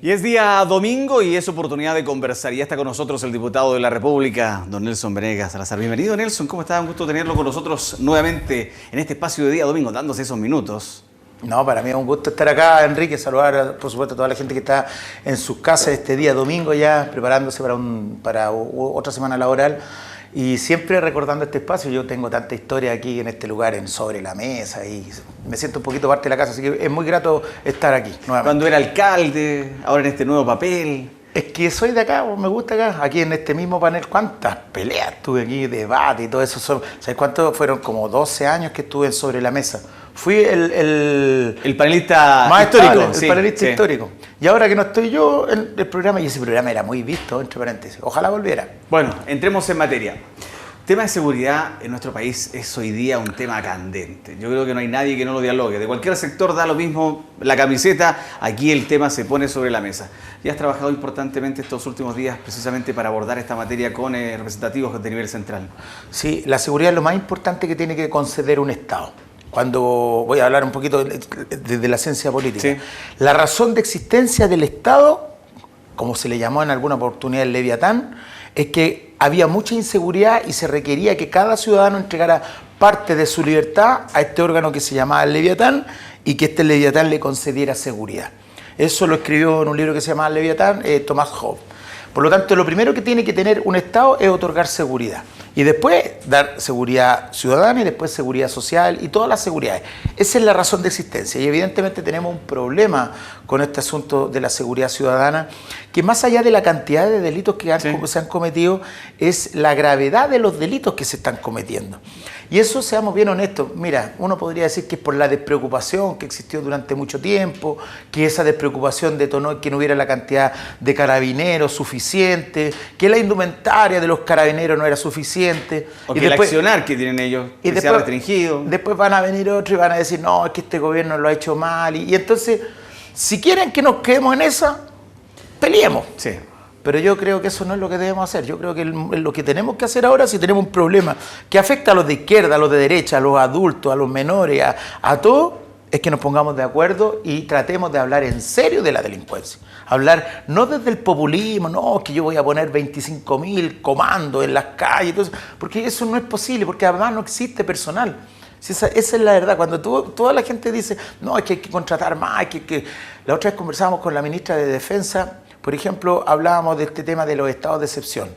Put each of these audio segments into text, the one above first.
Y es día domingo y es oportunidad de conversar. Ya está con nosotros el diputado de la República, don Nelson Venegas Salazar. Bienvenido, Nelson. ¿Cómo está? Un gusto tenerlo con nosotros nuevamente en este espacio de día domingo, dándose esos minutos. No, para mí es un gusto estar acá, Enrique, saludar por supuesto a toda la gente que está en sus casas este día domingo ya, preparándose para otra semana laboral y siempre recordando este espacio. Yo tengo tanta historia aquí en este lugar, Sobre la Mesa, y me siento un poquito parte de la casa, así que es muy grato estar aquí nuevamente. Cuando era alcalde, ahora en este nuevo papel. Es que soy de acá, me gusta acá, aquí en este mismo panel. ¿Cuántas peleas tuve aquí, debate y todo eso? ¿Sabes cuánto? Fueron como 12 años que estuve en Sobre la Mesa. Fui el panelista más histórico. Estable, el panelista histórico. Y ahora que no estoy yo en el programa, y ese programa era muy visto, entre paréntesis, ojalá volviera. Bueno, entremos en materia. Tema de seguridad en nuestro país es hoy día un tema candente. Yo creo que no hay nadie que no lo dialogue. De cualquier sector da lo mismo la camiseta, aquí el tema se pone sobre la mesa. Y has trabajado importantemente estos últimos días precisamente para abordar esta materia con representativos de nivel central. Sí, la seguridad es lo más importante que tiene que conceder un Estado. Cuando voy a hablar un poquito desde la ciencia política, sí. La razón de existencia del Estado, como se le llamó en alguna oportunidad el Leviatán, es que había mucha inseguridad y se requería que cada ciudadano entregara parte de su libertad a este órgano que se llamaba el Leviatán y que este Leviatán le concediera seguridad. Eso lo escribió en un libro que se llamaba El Leviatán, Thomas Hobbes. Por lo tanto, lo primero que tiene que tener un Estado es otorgar seguridad. Y después dar seguridad ciudadana y después seguridad social y todas las seguridades. Esa es la razón de existencia. Y evidentemente tenemos un problema con este asunto de la seguridad ciudadana, que más allá de la cantidad de delitos que se han cometido, es la gravedad de los delitos que se están cometiendo. Y eso, seamos bien honestos, mira, uno podría decir que es por la despreocupación que existió durante mucho tiempo, que esa despreocupación detonó que no hubiera la cantidad de carabineros suficiente, que la indumentaria de los carabineros no era suficiente. O que después, el accionar que tienen ellos que se ha restringido. Después van a venir otros y van a decir, no, es que este gobierno lo ha hecho mal. Y entonces, si quieren que nos quedemos en esa, peleemos. Sí. Pero yo creo que eso no es lo que debemos hacer. Yo creo que lo que tenemos que hacer ahora, si tenemos un problema que afecta a los de izquierda, a los de derecha, a los adultos, a los menores, a todos, es que nos pongamos de acuerdo y tratemos de hablar en serio de la delincuencia. Hablar no desde el populismo, no, que yo voy a poner 25.000 comandos en las calles, porque eso no es posible, porque además no existe personal. Esa es la verdad. Cuando toda la gente dice, no, es que hay que contratar más, La otra vez conversábamos con la ministra de Defensa, por ejemplo, hablábamos de este tema de los estados de excepción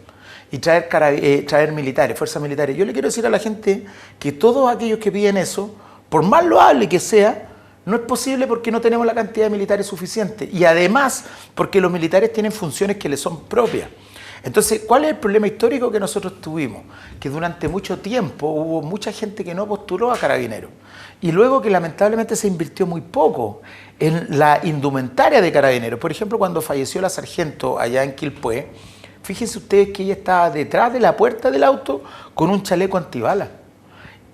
y traer militares, fuerzas militares. Yo le quiero decir a la gente que todos aquellos que piden eso, por más loable que sea, no es posible porque no tenemos la cantidad de militares suficiente. Y además, porque los militares tienen funciones que les son propias. Entonces, ¿cuál es el problema histórico que nosotros tuvimos? Que durante mucho tiempo hubo mucha gente que no postuló a Carabineros. Y luego que lamentablemente se invirtió muy poco en la indumentaria de Carabineros. Por ejemplo, cuando falleció la sargento allá en Quilpué, fíjense ustedes que ella estaba detrás de la puerta del auto con un chaleco antibala.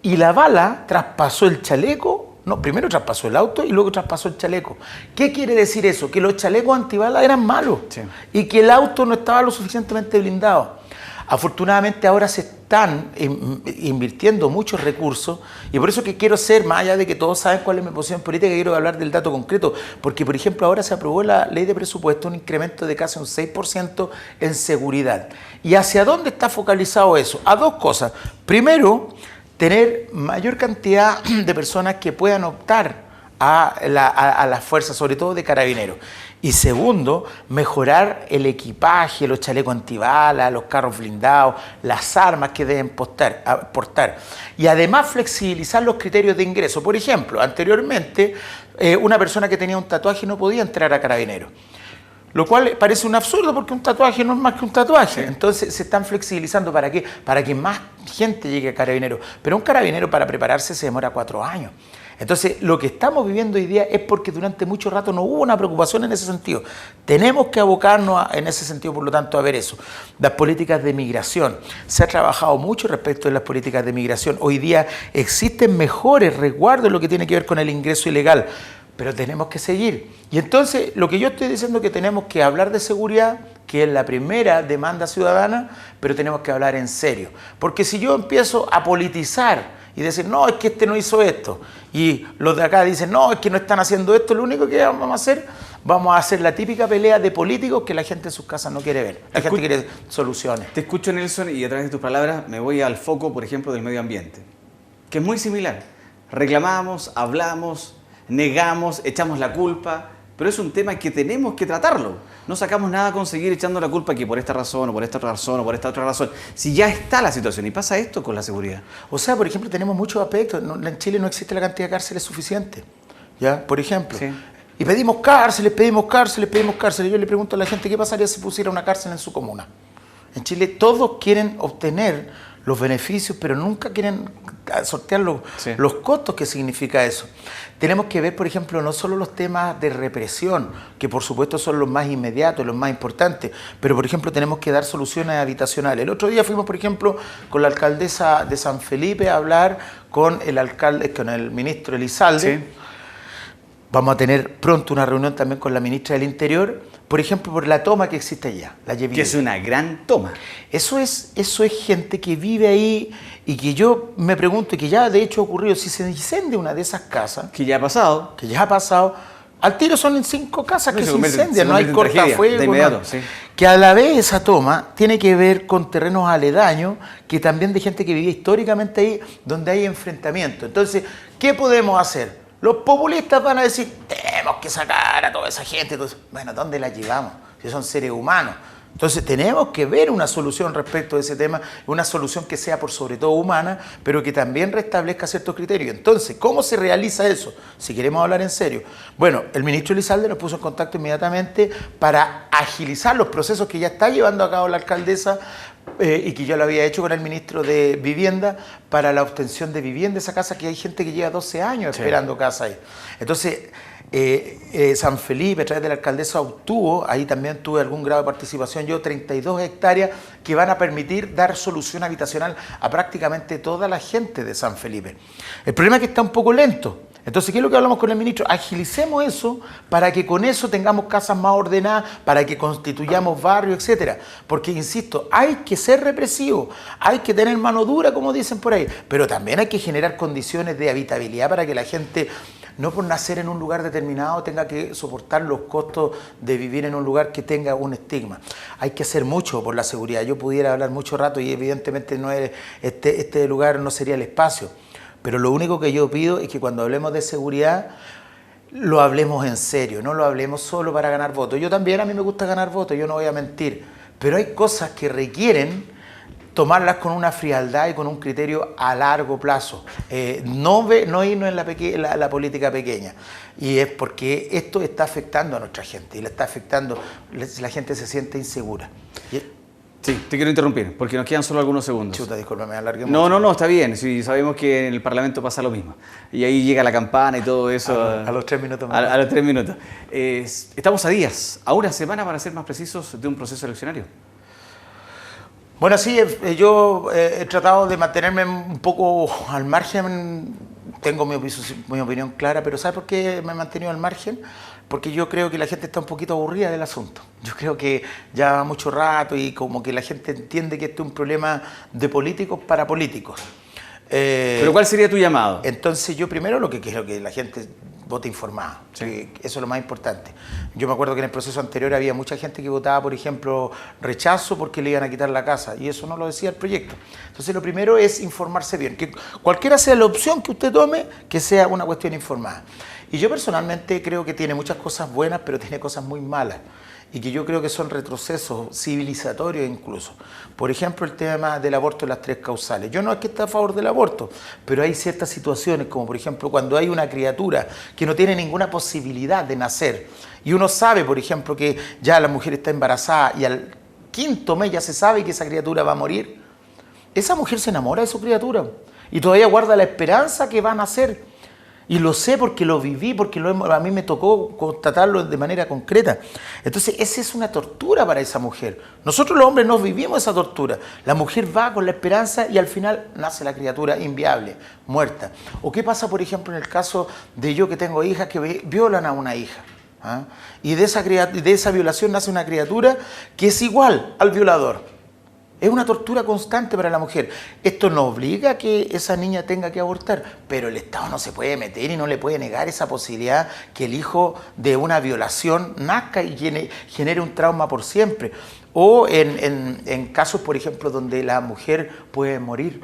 Y la bala traspasó el chaleco. No, primero traspasó el auto y luego traspasó el chaleco. ¿Qué quiere decir eso? Que los chalecos antibalas eran malos, sí, y que el auto no estaba lo suficientemente blindado. Afortunadamente ahora se están invirtiendo muchos recursos y por eso que quiero ser, más allá de que todos saben cuál es mi posición política, quiero hablar del dato concreto, porque por ejemplo ahora se aprobó la ley de presupuesto, un incremento de casi un 6% en seguridad. ¿Y hacia dónde está focalizado eso? A dos cosas. Primero, tener mayor cantidad de personas que puedan optar a las fuerzas, sobre todo de carabineros. Y segundo, mejorar el equipaje, los chalecos antibalas, los carros blindados, las armas que deben portar. Y además flexibilizar los criterios de ingreso. Por ejemplo, anteriormente una persona que tenía un tatuaje no podía entrar a Carabineros. Lo cual parece un absurdo porque un tatuaje no es más que un tatuaje. Entonces se están flexibilizando ¿para qué? Para que más gente llegue a Carabineros. Pero un carabinero para prepararse se demora 4 años. Entonces lo que estamos viviendo hoy día es porque durante mucho rato no hubo una preocupación en ese sentido. Tenemos que abocarnos en ese sentido, por lo tanto, a ver eso. Las políticas de migración. Se ha trabajado mucho respecto de las políticas de migración. Hoy día existen mejores resguardos en lo que tiene que ver con el ingreso ilegal. Pero tenemos que seguir. Y entonces, lo que yo estoy diciendo es que tenemos que hablar de seguridad, que es la primera demanda ciudadana, pero tenemos que hablar en serio. Porque si yo empiezo a politizar y decir, no, es que este no hizo esto. Y los de acá dicen, no, es que no están haciendo esto, lo único que vamos a hacer la típica pelea de políticos que la gente en sus casas no quiere ver. La gente quiere soluciones. Te escucho, Nelson, y a través de tus palabras me voy al foco, por ejemplo, del medio ambiente, que es muy similar. Reclamamos, hablamos, negamos, echamos la culpa, pero es un tema que tenemos que tratarlo. No sacamos nada con seguir echando la culpa que por esta razón, o por esta otra razón, o por esta otra razón. Si ya está la situación, y pasa esto con la seguridad. O sea, por ejemplo, tenemos muchos aspectos. En Chile no existe la cantidad de cárceles suficiente. ¿Ya? Por ejemplo. Sí. Y pedimos cárceles. Yo le pregunto a la gente, ¿qué pasaría si pusiera una cárcel en su comuna? En Chile todos quieren obtener los beneficios, pero nunca quieren sortear los costos que significa eso. Tenemos que ver, por ejemplo, no solo los temas de represión, que por supuesto son los más inmediatos, los más importantes, pero por ejemplo tenemos que dar soluciones habitacionales. El otro día fuimos, por ejemplo, con la alcaldesa de San Felipe a hablar con el ministro Elizalde. Sí. Vamos a tener pronto una reunión también con la ministra del Interior, por ejemplo, por la toma que existe allá, la Yeville. Que es una gran toma. Eso es gente que vive ahí y que yo me pregunto, y que ya de hecho ha ocurrido, si se incendia una de esas casas... Que ya ha pasado. Al tiro son 5 casas que se incendian, no hay cortafuegos. De inmediato, sí. Que a la vez esa toma tiene que ver con terrenos aledaños, que también de gente que vivía históricamente ahí, donde hay enfrentamiento. Entonces, ¿qué podemos hacer? Los populistas van a decir, tenemos que sacar a toda esa gente. Entonces, bueno, ¿dónde la llevamos? Si son seres humanos. Entonces tenemos que ver una solución respecto a ese tema, una solución que sea por sobre todo humana, pero que también restablezca ciertos criterios. Entonces, ¿cómo se realiza eso? Si queremos hablar en serio. Bueno, el ministro Elizalde nos puso en contacto inmediatamente para agilizar los procesos que ya está llevando a cabo la alcaldesa y que yo lo había hecho con el ministro de Vivienda para la obtención de vivienda de esa casa, que hay gente que lleva 12 años esperando casa ahí. Entonces, San Felipe, a través de la alcaldesa, obtuvo, ahí también tuve algún grado de participación yo, 32 hectáreas que van a permitir dar solución habitacional a prácticamente toda la gente de San Felipe. El problema es que está un poco lento. Entonces, ¿qué es lo que hablamos con el ministro? Agilicemos eso para que con eso tengamos casas más ordenadas, para que constituyamos barrios, etcétera. Porque, insisto, hay que ser represivo, hay que tener mano dura, como dicen por ahí, pero también hay que generar condiciones de habitabilidad para que la gente, no por nacer en un lugar determinado, tenga que soportar los costos de vivir en un lugar que tenga un estigma. Hay que hacer mucho por la seguridad. Yo pudiera hablar mucho rato y evidentemente no es, este lugar no sería el espacio. Pero lo único que yo pido es que cuando hablemos de seguridad, lo hablemos en serio, no lo hablemos solo para ganar votos. Yo también, a mí me gusta ganar votos, yo no voy a mentir, pero hay cosas que requieren tomarlas con una frialdad y con un criterio a largo plazo. No irnos en la política pequeña. Y es porque esto está afectando a nuestra gente, y la está afectando, la gente se siente insegura. Sí, te quiero interrumpir, porque nos quedan solo algunos segundos. Chuta, disculpa, me alargué mucho. No, está bien. Sí, sabemos que en el Parlamento pasa lo mismo. Y ahí llega la campana y todo eso. A los 3 minutos más. A los 3 minutos. Estamos a días, a una semana para ser más precisos, de un proceso eleccionario. Bueno, sí, yo he tratado de mantenerme un poco al margen. Tengo mi opinión clara, pero ¿sabes por qué me he mantenido al margen? Porque yo creo que la gente está un poquito aburrida del asunto. Yo creo que ya va mucho rato y como que la gente entiende que este es un problema de políticos para políticos. ¿Pero cuál sería tu llamado? Entonces yo primero lo que quiero que la gente vote informada. Sí. Eso es lo más importante. Yo me acuerdo que en el proceso anterior había mucha gente que votaba, por ejemplo, rechazo porque le iban a quitar la casa, y eso no lo decía el proyecto. Entonces lo primero es informarse bien, que cualquiera sea la opción que usted tome, que sea una cuestión informada. Y yo personalmente creo que tiene muchas cosas buenas, pero tiene cosas muy malas, y que yo creo que son retrocesos civilizatorios incluso. Por ejemplo, el tema del aborto en las 3 causales. Yo no es que esté a favor del aborto, pero hay ciertas situaciones, como por ejemplo cuando hay una criatura que no tiene ninguna posibilidad de nacer, y uno sabe, por ejemplo, que ya la mujer está embarazada y al 5º mes ya se sabe que esa criatura va a morir, esa mujer se enamora de su criatura y todavía guarda la esperanza que va a nacer. Y lo sé porque lo viví, porque a mí me tocó constatarlo de manera concreta. Entonces, esa es una tortura para esa mujer. Nosotros los hombres no vivimos esa tortura. La mujer va con la esperanza y al final nace la criatura inviable, muerta. ¿O qué pasa, por ejemplo, en el caso de yo que tengo hijas que violan a una hija? ¿Ah? Y de esa violación nace una criatura que es igual al violador. Es una tortura constante para la mujer. Esto no obliga a que esa niña tenga que abortar, pero el Estado no se puede meter y no le puede negar esa posibilidad que el hijo de una violación nazca y genere un trauma por siempre. O en casos, por ejemplo, donde la mujer puede morir.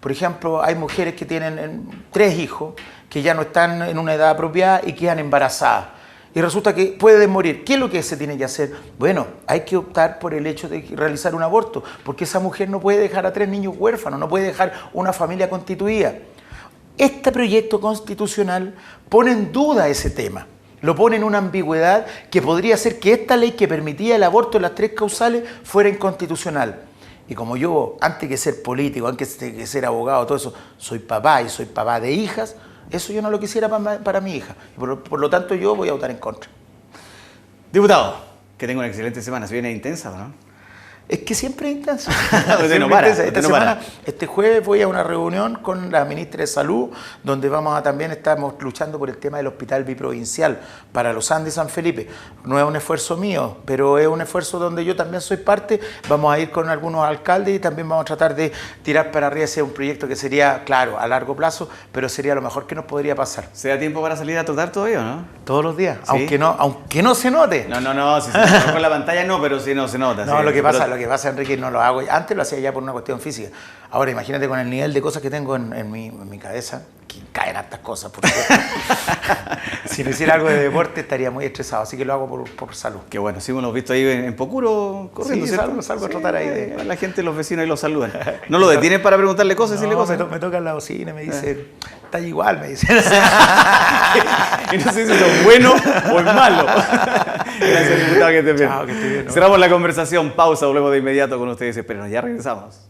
Por ejemplo, hay mujeres que tienen 3 hijos, que ya no están en una edad apropiada y quedan embarazadas. Y resulta que pueden morir. ¿Qué es lo que se tiene que hacer? Bueno, hay que optar por el hecho de realizar un aborto, porque esa mujer no puede dejar a 3 niños huérfanos, no puede dejar una familia constituida. Este proyecto constitucional pone en duda ese tema, lo pone en una ambigüedad que podría hacer que esta ley que permitía el aborto en las 3 causales fuera inconstitucional. Y como yo, antes que ser político, antes que ser abogado, todo eso, soy papá y soy papá de hijas, eso yo no lo quisiera para mi hija. Por lo tanto, yo voy a votar en contra. Diputado, que tenga una excelente semana. ¿Se viene intensa o no? Es que siempre es intenso. Este jueves voy a una reunión con la ministra de Salud, donde estamos luchando por el tema del hospital biprovincial para los Andes y San Felipe. No es un esfuerzo mío, pero es un esfuerzo donde yo también soy parte. Vamos a ir con algunos alcaldes y también vamos a tratar de tirar para arriba ese un proyecto que sería, claro, a largo plazo, pero sería lo mejor que nos podría pasar. ¿Se da tiempo para salir a trotar todavía o no? Todos los días, ¿Sí? aunque no se note. No, si se nota con la pantalla no, pero si no se nota. No, sí, lo que pasa, Enrique, no lo hago. Antes lo hacía ya por una cuestión física. Ahora imagínate con el nivel de cosas que tengo en mi cabeza, que caen hartas cosas. Porque si no hiciera algo de deporte estaría muy estresado, así que lo hago por salud. Qué bueno, sí, hemos visto ahí en Pocuro corriendo, sí, salgo a trotar ahí. La gente, los vecinos ahí lo saludan. ¿No lo detienen para preguntarle cosas, decirle cosas? Me tocan la bocina y me dicen, está igual, me dicen. Y no sé si es bueno o es malo. Gracias, diputado, que esté bien. Chao, que esté bien, ¿no? Cerramos la conversación, pausa, volvemos de inmediato con ustedes. Espérenos, ya regresamos.